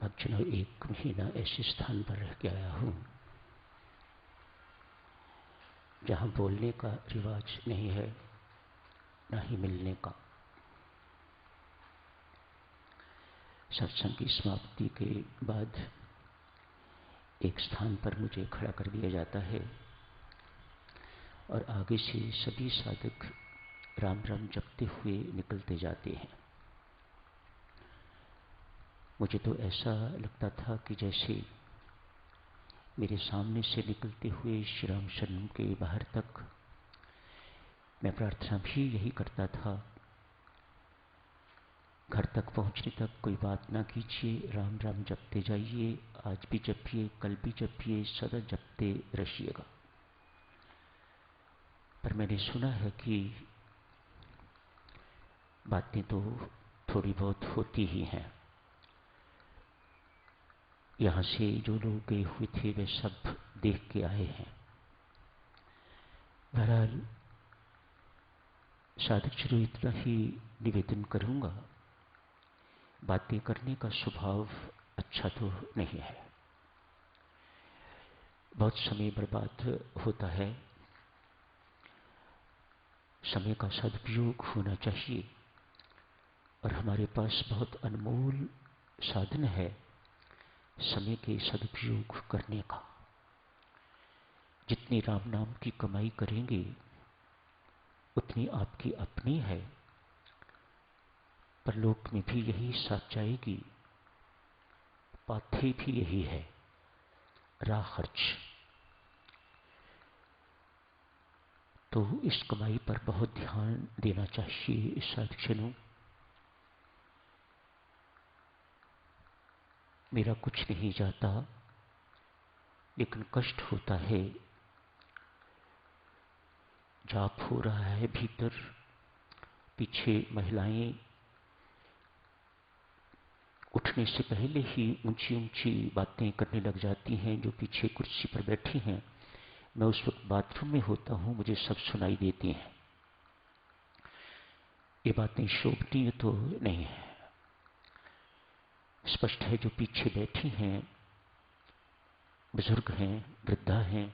अब एक महीना ऐसे स्थान पर रह के आया हूँ जहाँ बोलने का रिवाज नहीं है, ना ही मिलने का। सत्संग की समाप्ति के बाद एक स्थान पर मुझे खड़ा कर दिया जाता है और आगे से सभी साधक राम राम जपते हुए निकलते जाते हैं। मुझे तो ऐसा लगता था कि जैसे मेरे सामने से निकलते हुए श्री राम शरण के बाहर तक मैं प्रार्थना भी यही करता था, घर तक पहुंचने तक कोई बात ना कीजिए, राम राम जपते जाइए, आज भी जपिए, कल भी जपिए, सदा जपते रहिएगा। पर मैंने सुना है कि बातें तो थोड़ी बहुत होती ही हैं। यहाँ से जो लोग गए हुए थे वे सब देख के आए हैं। बहरहाल साधक चलो इतना ही निवेदन करूंगा, बातें करने का स्वभाव अच्छा तो नहीं है, बहुत समय बर्बाद होता है। समय का सदुपयोग होना चाहिए और हमारे पास बहुत अनमोल साधन है समय के सदुपयोग करने का। जितनी राम नाम की कमाई करेंगे उतनी आपकी अपनी है, परलोक में भी यही साथ जाएगी, पाथे भी यही है, राह खर्च। तो इस कमाई पर बहुत ध्यान देना चाहिए साधुजनों। मेरा कुछ नहीं जाता, लेकिन कष्ट होता है। जाप हो रहा है भीतर, पीछे महिलाएं उठने से पहले ही ऊंची ऊंची बातें करने लग जाती हैं। जो पीछे कुर्सी पर बैठी हैं, मैं उस वक्त बाथरूम में होता हूं, मुझे सब सुनाई देती हैं। ये बातें शोभनीय तो नहीं है। स्पष्ट है जो पीछे बैठी हैं बुजुर्ग हैं, वृद्धा हैं,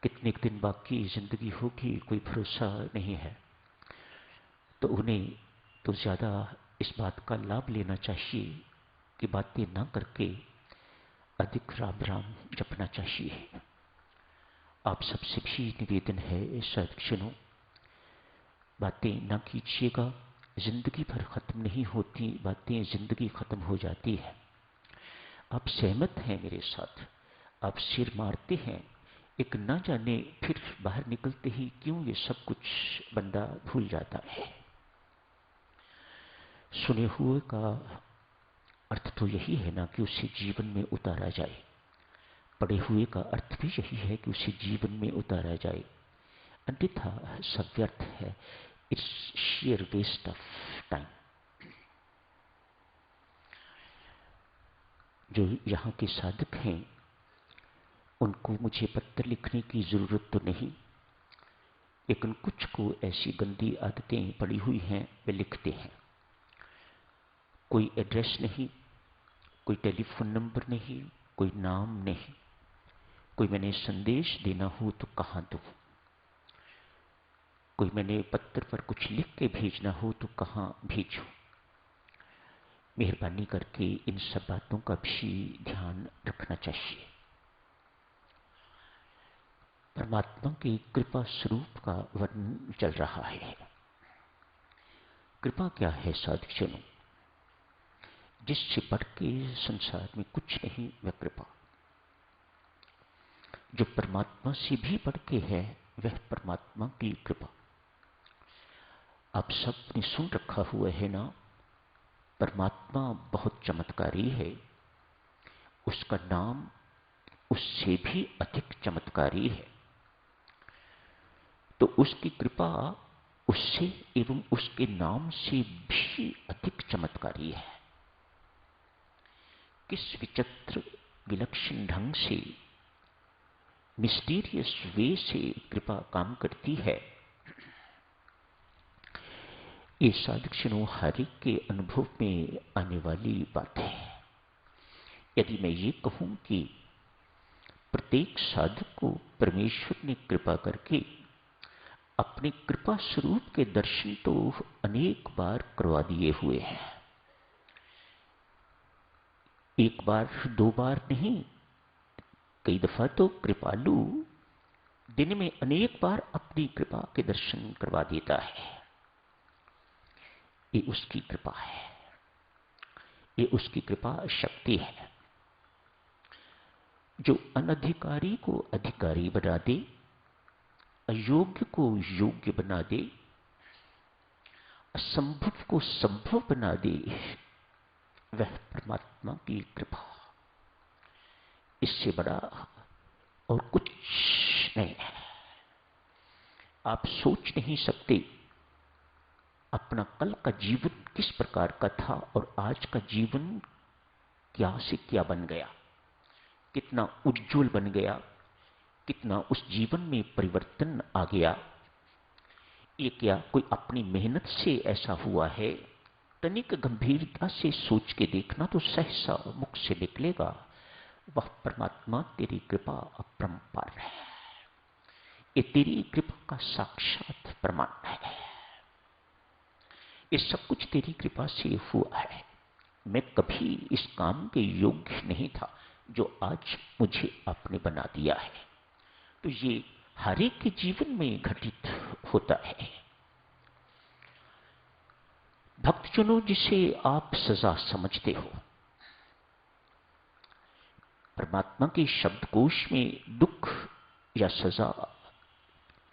कितने दिन बाकी जिंदगी होगी कोई भरोसा नहीं है। तो उन्हें तो ज्यादा इस बात का लाभ लेना चाहिए कि बातें ना करके अधिक राम राम जपना चाहिए। आप सबसे भी निवेदन है सत्संगों, बातें ना कीजिएगा। जिंदगी भर खत्म नहीं होती बातें, जिंदगी खत्म हो जाती है। आप सहमत हैं मेरे साथ, आप सिर मारते हैं, एक ना जाने फिर बाहर निकलते ही क्यों ये सब कुछ बंदा भूल जाता है। सुने हुए का अर्थ तो यही है ना कि उसे जीवन में उतारा जाए, पढ़े हुए का अर्थ भी यही है कि उसे जीवन में उतारा जाए, अन्यथा सब व्यर्थ है। It's sheer waste of time. जो यहाँ के साधक हैं उनको मुझे पत्र लिखने की जरूरत तो नहीं, लेकिन कुछ को ऐसी गंदी आदतें पड़ी हुई हैं वे लिखते हैं। कोई एड्रेस नहीं, कोई टेलीफोन नंबर नहीं, कोई नाम नहीं, कोई मैंने संदेश देना हो तो कहाँ दूं, कोई मैंने पत्र पर कुछ लिख के भेजना हो तो कहाँ भेजूं। मेहरबानी करके इन सब बातों का भी ध्यान रखना चाहिए। परमात्मा की कृपा स्वरूप का वर्णन चल रहा है। कृपा क्या है साधुजनों? जिससे बढ़ के संसार में कुछ नहीं वह कृपा। जो परमात्मा से भी बढ़ के है वह परमात्मा की कृपा। आप सबने सुन रखा हुआ है ना, परमात्मा बहुत चमत्कारी है, उसका नाम उससे भी अधिक चमत्कारी है। तो उसकी कृपा उससे एवं उसके नाम से भी अधिक चमत्कारी है। किस विचित्र विलक्षण ढंग से, मिस्टीरियस वे से कृपा काम करती है, ये साधक हरि के अनुभव में आने वाली बात है। यदि मैं ये कहूं कि प्रत्येक साधक को परमेश्वर ने कृपा करके अपने कृपा स्वरूप के दर्शन तो अनेक बार करवा दिए हुए हैं, एक बार दो बार नहीं, कई दफा तो कृपालु दिन में अनेक बार अपनी कृपा के दर्शन करवा देता है। ये उसकी कृपा है, ये उसकी कृपा शक्ति है, जो अनधिकारी को अधिकारी बना दे, अयोग्य को योग्य बना दे, असंभव को संभव बना दे। वह परमात्मा की कृपा, इससे बड़ा और कुछ नहीं है। आप सोच नहीं सकते अपना कल का जीवन किस प्रकार का था और आज का जीवन क्या से क्या बन गया, कितना उज्जवल बन गया, कितना उस जीवन में परिवर्तन आ गया। ये क्या कोई अपनी मेहनत से ऐसा हुआ है? तनिक गंभीरता से सोच के देखना तो सहसा मुख से निकलेगा, वह परमात्मा तेरी कृपा अपरंपार है। ये तेरी कृपा का साक्षात प्रमाण है। ये सब कुछ तेरी कृपा से हुआ है। मैं कभी इस काम के योग्य नहीं था जो आज मुझे आपने बना दिया है। तो ये हर एक के जीवन में घटित होता है। भक्तजनों, जिसे आप सजा समझते हो, परमात्मा के शब्दकोश में दुख या सजा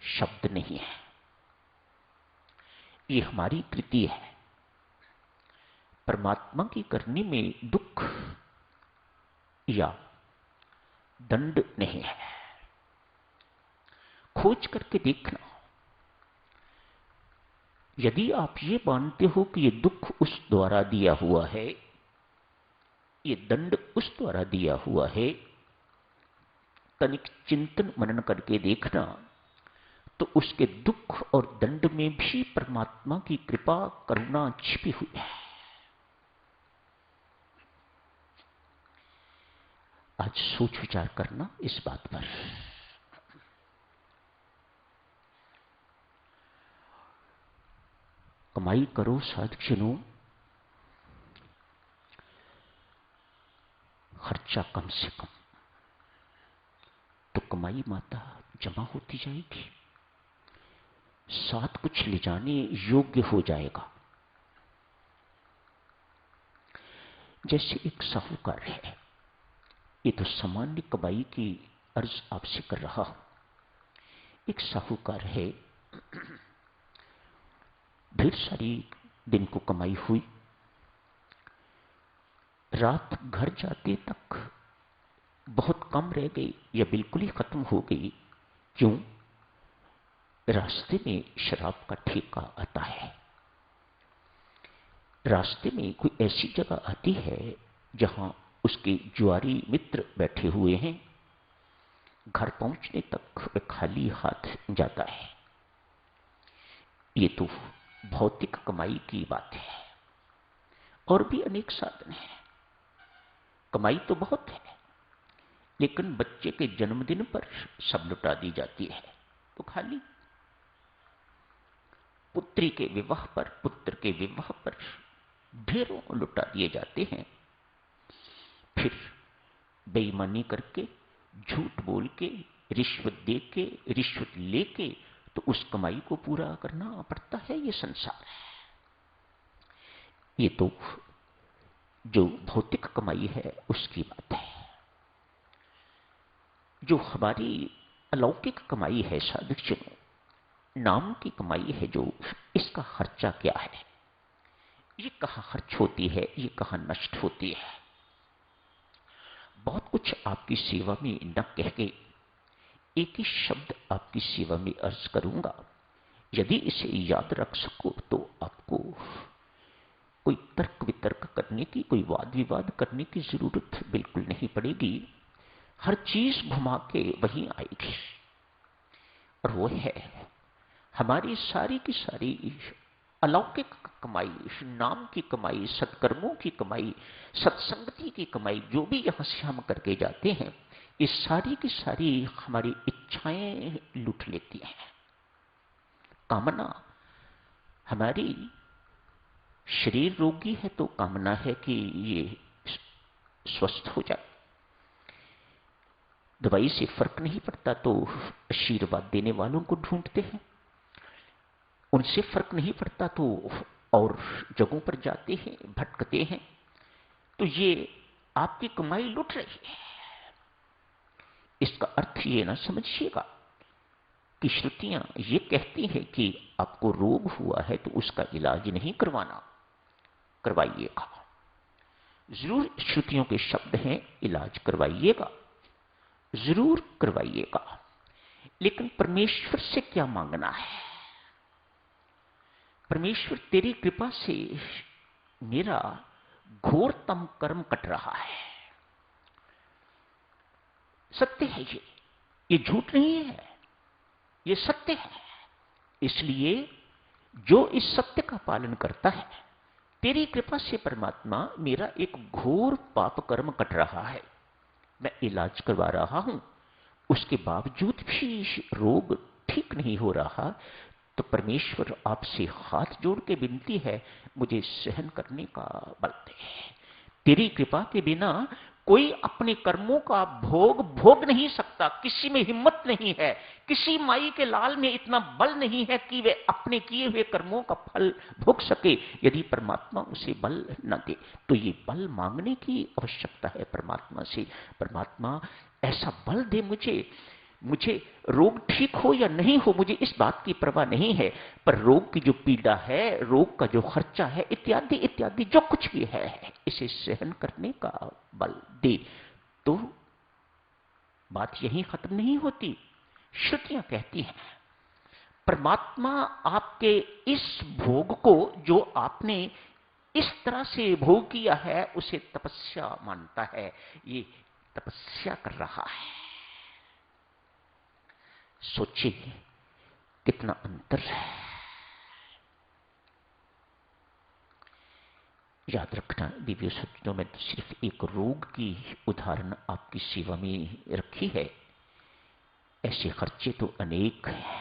शब्द नहीं है। ये हमारी कृति है। परमात्मा की करनी में दुख या दंड नहीं है। खोज करके देखना, यदि आप ये मानते हो कि ये दुख उस द्वारा दिया हुआ है, ये दंड उस द्वारा दिया हुआ है, तनिक चिंतन मनन करके देखना, तो उसके दुख और दंड में भी परमात्मा की कृपा करुणा छिपी हुई है। आज सोच विचार करना इस बात पर। कमाई करो साधकजनों, खर्चा कम से कम, तो कमाई माता जमा होती जाएगी, साथ कुछ ले जाने योग्य हो जाएगा। जैसे एक साहूकार है, ये तो सामान्य कमाई की अर्ज आपसे कर रहा हूं। एक साहूकार है, ढेर सारी दिन को कमाई हुई, रात घर जाते तक बहुत कम रह गई या बिल्कुल ही खत्म हो गई। क्यों? रास्ते में शराब का ठेका आता है, रास्ते में कोई ऐसी जगह आती है जहां उसके जुआरी मित्र बैठे हुए हैं। घर पहुंचने तक वह खाली हाथ जाता है। ये तो भौतिक कमाई की बात है। और भी अनेक साधन हैं। कमाई तो बहुत है, लेकिन बच्चे के जन्मदिन पर सब लुटा दी जाती है तो खाली। पुत्री के विवाह पर, पुत्र के विवाह पर ढेरों लुटा दिए जाते हैं। फिर बेईमानी करके, झूठ बोल के, रिश्वत दे के, रिश्वत लेके तो उस कमाई को पूरा करना पड़ता है। ये संसार है। ये तो जो भौतिक कमाई है उसकी बात है। जो हमारी अलौकिक कमाई है साधकजनों, नाम की कमाई है, जो इसका खर्चा क्या है, ये कहां खर्च होती है, ये कहां नष्ट होती है। बहुत कुछ आपकी सेवा में न कह के एक ही शब्द आपकी सेवा में अर्ज करूंगा। यदि इसे याद रख सको तो आपको कोई तर्क वितर्क करने की, कोई वाद विवाद करने की जरूरत बिल्कुल नहीं पड़ेगी। हर चीज घुमा के वहीं आएगी, और वो है हमारी सारी की सारी अलौकिक कमाई, नाम की कमाई, सत्कर्मों की कमाई, सत्संगति की कमाई, जो भी यहां से हम करके जाते हैं, ये सारी की सारी हमारी इच्छाएं लूट लेती हैं। कामना हमारी, शरीर रोगी है तो कामना है कि ये स्वस्थ हो जाए। दवाई से फर्क नहीं पड़ता तो आशीर्वाद देने वालों को ढूंढते हैं, उनसे फर्क नहीं पड़ता तो और जगहों पर जाते हैं, भटकते हैं। तो ये आपकी कमाई लुट रही है। इसका अर्थ ये ना समझिएगा कि श्रुतियां ये कहती हैं कि आपको रोग हुआ है तो उसका इलाज नहीं करवाना, करवाइएगा। जरूर श्रुतियों के शब्द हैं, इलाज करवाइएगा, जरूर करवाइएगा, लेकिन परमेश्वर से क्या मांगना है? परमेश्वर तेरी कृपा से मेरा घोरतम कर्म कट रहा है। सत्य है ये झूठ नहीं है, ये सत्य है। इसलिए जो इस सत्य का पालन करता है, तेरी कृपा से परमात्मा मेरा एक घोर पाप कर्म कट रहा है, मैं इलाज करवा रहा हूं, उसके बावजूद भी रोग ठीक नहीं हो रहा, तो परमेश्वर आपसे हाथ जोड़ के विनती है, मुझे सहन करने का बल दे। तेरी कृपा के बिना कोई अपने कर्मों का भोग नहीं सकता। किसी में हिम्मत नहीं है, किसी माई के लाल में इतना बल नहीं है कि वे अपने किए हुए कर्मों का फल भोग सके, यदि परमात्मा उसे बल न दे। तो ये बल मांगने की आवश्यकता है परमात्मा से। परमात्मा ऐसा बल दे मुझे रोग ठीक हो या नहीं हो, मुझे इस बात की परवाह नहीं है, पर रोग की जो पीड़ा है, रोग का जो खर्चा है, इत्यादि इत्यादि जो कुछ भी है, इसे सहन करने का बल दे। तो बात यहीं खत्म नहीं होती। श्रुतियां कहती हैं परमात्मा आपके इस भोग को, जो आपने इस तरह से भोग किया है, उसे तपस्या मानता है, ये तपस्या कर रहा है। सोचिए कितना अंतर है। याद रखना दिव्य सत्यों में तो सिर्फ एक रोग की उदाहरण आपकी सेवा में रखी है, ऐसे खर्चे तो अनेक हैं।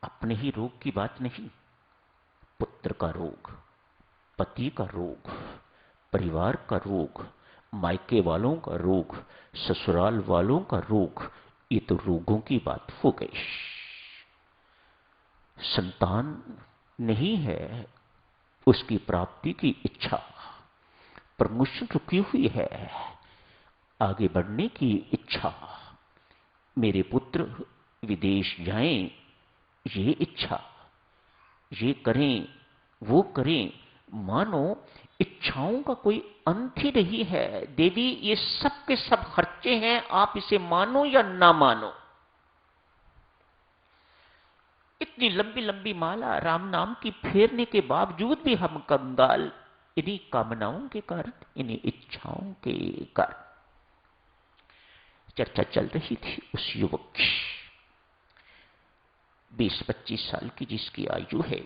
अपने ही रोग की बात नहीं, पुत्र का रोग, पति का रोग, परिवार का रोग, मायके वालों का रोग, ससुराल वालों का रोग, ये तो रोगों की बात हो गई। संतान नहीं है, उसकी प्राप्ति की इच्छा, प्रमोशन रुकी हुई है, आगे बढ़ने की इच्छा, मेरे पुत्र विदेश जाएं, ये इच्छा, ये करें वो करें, मानो इच्छाओं का कोई अंत ही नहीं है। देवी ये सब के सब खर्चे हैं, आप इसे मानो या ना मानो। इतनी लंबी लंबी माला राम नाम की फेरने के बावजूद भी हम कंगाल, इन्हीं कामनाओं के कारण, इन्हीं इच्छाओं के कारण। चर्चा चल रही थी उस युवक की, 20-25 साल की जिसकी आयु है,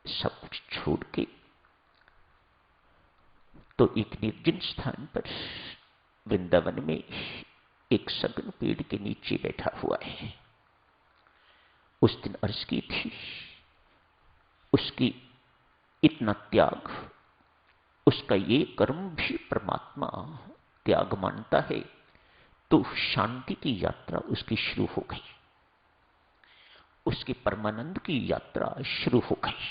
सब कुछ छोड़ के तो एक निर्जन स्थान पर वृंदावन में एक सगन पेड़ के नीचे बैठा हुआ है। उस दिन अर्ज की थी, उसकी इतना त्याग, उसका ये कर्म भी परमात्मा त्याग मानता है, तो शांति की यात्रा उसकी शुरू हो गई, उसकी परमानंद की यात्रा शुरू हो गई।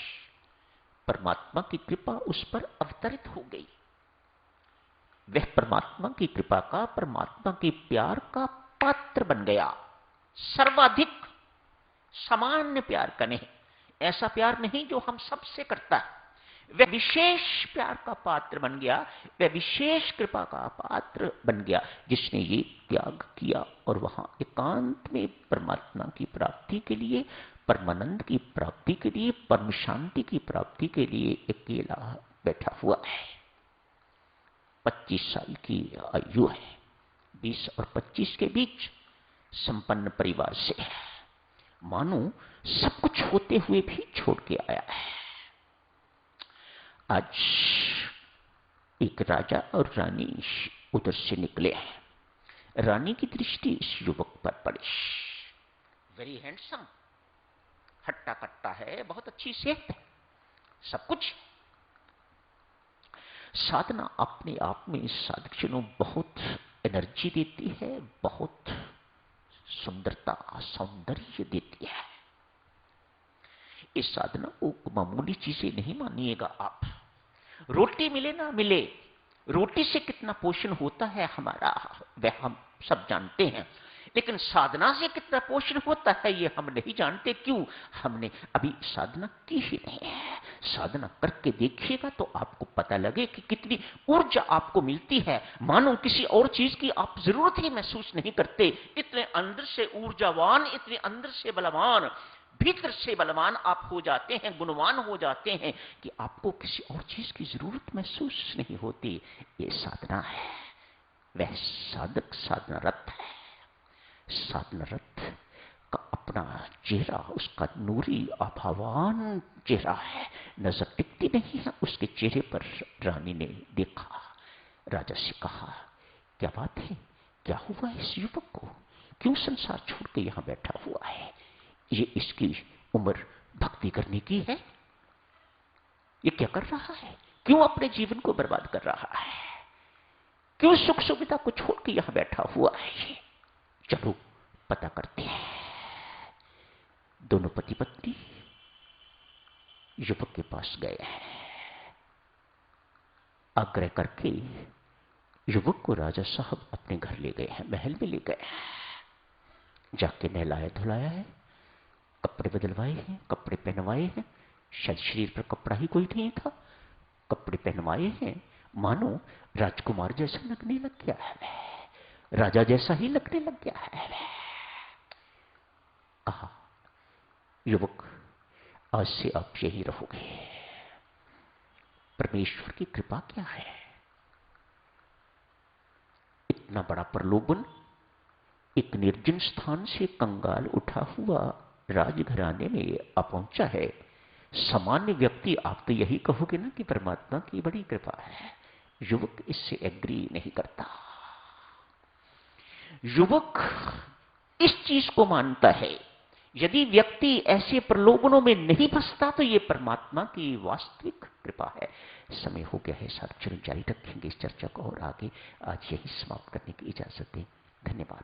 परमात्मा की कृपा उस पर अवतरित हो गई। वह परमात्मा की कृपा का, परमात्मा के प्यार का पात्र बन गया। सर्वाधिक सामान्य प्यार का नहीं, ऐसा प्यार नहीं जो हम सबसे करता है, वह विशेष प्यार का पात्र बन गया, वह विशेष कृपा का पात्र बन गया, जिसने ये त्याग किया और वहां एकांत में परमात्मा की प्राप्ति के लिए, परमानंद की प्राप्ति के लिए, परम शांति की प्राप्ति के लिए अकेला बैठा हुआ है। 25 साल की आयु है, 20 और 25 के बीच, संपन्न परिवार से, मानो सब कुछ होते हुए भी छोड़ के आया है। आज एक राजा और रानी उधर से निकले हैं। रानी की दृष्टि इस युवक पर पड़ी। वेरी हैंडसम, हट्टा कट्टा है, बहुत अच्छी सेहत है, सब कुछ। साधना अपने आप में साधकों बहुत एनर्जी देती है, बहुत सुंदरता सौंदर्य देती है। इस साधना को मामूली चीजें नहीं मानिएगा आप। रोटी मिले ना मिले, रोटी से कितना पोषण होता है हमारा वह हम सब जानते हैं, लेकिन साधना से कितना पोषण होता है ये हम नहीं जानते। क्यों? हमने अभी साधना की ही नहीं है। साधना करके देखिएगा तो आपको पता लगे कि कितनी ऊर्जा आपको मिलती है, मानो किसी और चीज की आप जरूरत ही महसूस नहीं करते। इतने अंदर से ऊर्जावान, इतने अंदर से बलवान, भीतर से बलवान आप हो जाते हैं, गुणवान हो जाते हैं कि आपको किसी और चीज की जरूरत महसूस नहीं होती। ये साधना है। वह साधक साधनारत है। साधनारत का अपना चेहरा, उसका नूरी आभावान चेहरा है, नजर टिकती नहीं है उसके चेहरे पर। रानी ने देखा, राजा से कहा, क्या बात है, क्या हुआ इस युवक को, क्यों संसार छोड़ के यहां बैठा हुआ है? ये इसकी उम्र भक्ति करने की है, ये क्या कर रहा है, क्यों अपने जीवन को बर्बाद कर रहा है, क्यों सुख सुविधा को छोड़ के यहां बैठा हुआ है? ये चलो पता करते हैं। दोनों पति पत्नी युवक के पास गए हैं। आग्रह करके युवक को राजा साहब अपने घर ले गए हैं, महल में ले गए हैं। जाके नहलाया धुलाया है, कपड़े बदलवाए हैं, कपड़े पहनवाए हैं। शायद शरीर पर कपड़ा ही कोई नहीं था, कपड़े पहनवाए हैं। मानो राजकुमार जैसा लगने लग गया है, राजा जैसा ही लगने लग गया है। कहा, युवक आज से आप यही रहोगे। परमेश्वर की कृपा क्या है, इतना बड़ा प्रलोभन, एक निर्जन स्थान से कंगाल उठा हुआ राजघराने में आ पहुंचा है। सामान्य व्यक्ति आप तो यही कहोगे ना कि परमात्मा की बड़ी कृपा है। युवक इससे एग्री नहीं करता। युवक इस चीज को मानता है, यदि व्यक्ति ऐसे प्रलोभनों में नहीं फंसता तो ये परमात्मा की वास्तविक कृपा है। समय हो गया है साथ, चलो जारी रखेंगे इस चर्चा को और आगे आज यही समाप्त करने की इजाजत दें। धन्यवाद।